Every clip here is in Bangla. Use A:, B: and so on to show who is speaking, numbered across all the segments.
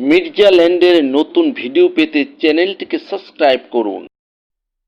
A: মির্জা ল্যান্ডের নতুন ভিডিও পেতে চ্যানেলটিকে সাবস্ক্রাইব করুন।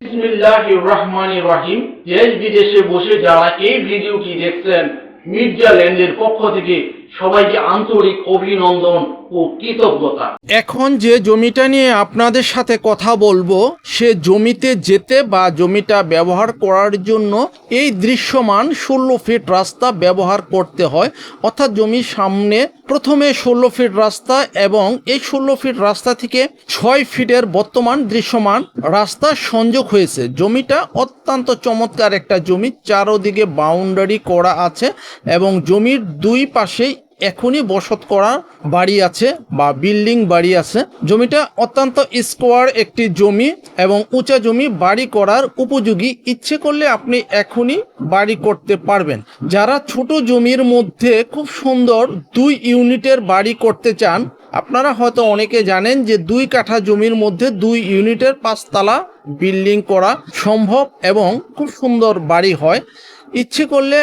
B: বিসমিল্লাহির রহমানির রহিম। দেশ বিদেশে বসে যারা এই ভিডিওটি দেখছেন, মির্জা ল্যান্ডের পক্ষ থেকে সবাইকে আন্তরিক অভিনন্দন ও কৃতজ্ঞতা।
C: এখন যে জমিটা নিয়ে আপনাদের সাথে কথা বলবো, সে জমিতে যেতে বা জমিটা ব্যবহার করার জন্য এই দৃশ্যমান 16 ফিট রাস্তা ব্যবহার করতে হয়। অর্থাৎ জমির সামনে প্রথমে 16 ফিট রাস্তা এবং এই 16 ফিট রাস্তা থেকে 6 ফিটের বর্তমান দৃশ্যমান রাস্তা সংযোগ হয়েছে। জমিটা অত্যন্ত চমৎকার একটা জমি, চারোদিকে বাউন্ডারি করা আছে এবং জমির দুই পাশেই এখনই বসত করা বাড়ি আছে বা বিল্ডিং বাড়ি আছে। জমিটা অত্যন্ত স্কোয়ার একটি জমি এবং উঁচা জমি বাড়ি করার উপযোগী। ইচ্ছে করলে আপনি এখনই বাড়ি করতে পারবেন। যারা ছোট জমির মধ্যে খুব সুন্দর 2 ইউনিটের বাড়ি করতে চান, আপনারা হয়তো অনেকে জানেন যে 2 কাঠা জমির মধ্যে 2 ইউনিটের 5 তলা বিল্ডিং করা সম্ভব এবং খুব সুন্দর বাড়ি হয়। ইচ্ছে করলে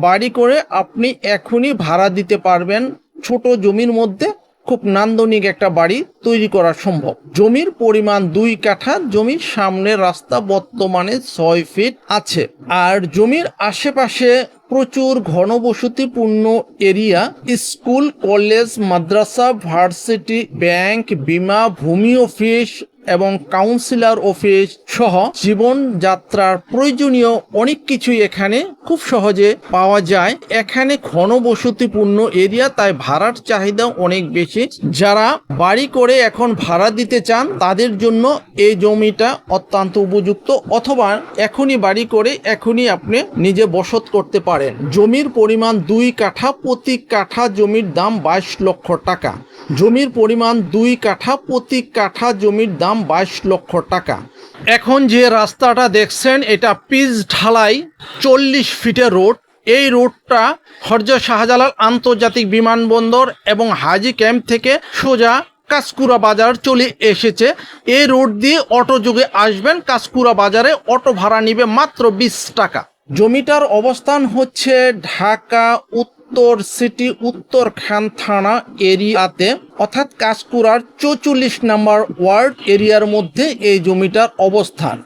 C: বাড়ি করে আপনি এখনই ভাড়া দিতে পারবেন। ছোট জমির মধ্যে খুব নান্দনিক একটা বাড়ি তৈরি করা সম্ভব। জমির পরিমাণ 2 কাঠা, জমির সামনে রাস্তা বর্তমানে 6 ফিট আছে। আর জমির আশেপাশে প্রচুর ঘনবসতিপূর্ণ এরিয়া, স্কুল, কলেজ, মাদ্রাসা, ভার্সিটি, ব্যাংক, বিমা, ভূমি অফিস এবং কাউন্সিলর অফিস সহ জীবনযাত্রার প্রয়োজনীয় অনেক কিছুই এখানে খুব সহজে পাওয়া যায়। এখানে ঘনবসতিপূর্ণ এরিয়া, তাই ভাড়ার চাহিদা অনেক বেশি। যারা বাড়ি করে এখন ভাড়া দিতে চান তাদের জন্য এই জমিটা অত্যন্ত উপযুক্ত, অথবা এখনই বাড়ি করে এখনই আপনি নিজে বসত করতে পারেন। জমির পরিমাণ 2 কাঠা, প্রতি কাঠা জমির দাম 22 লক্ষ টাকা। জমির পরিমাণ 2 কাঠা, প্রতি কাঠা জমির দাম 22 লক্ষ টাকা। এখন যে রাস্তাটা দেখছেন এটা পিচ ঢালাই 40 ফিটের রোড। এই রোডটা হযরত শাহজালাল আন্তর্জাতিক বিমানবন্দর এবং হাজি ক্যাম্প থেকে সোজা কাঁচকুড়া বাজার চলে এসেছে। এই রোড দিয়ে অটো যোগে আসবেন। কাঁচকুড়া বাজারে অটো ভাড়া নিবে মাত্র 20 টাকা। জমিটার অবস্থান হচ্ছে ঢাকা উত্তর সিটি উত্তরখান থানা এরিয়াতে, অর্থাৎ কাঁচকুড়ার 44 নম্বর ওয়ার্ড এরিয়ার মধ্যে এই জমিটার অবস্থান।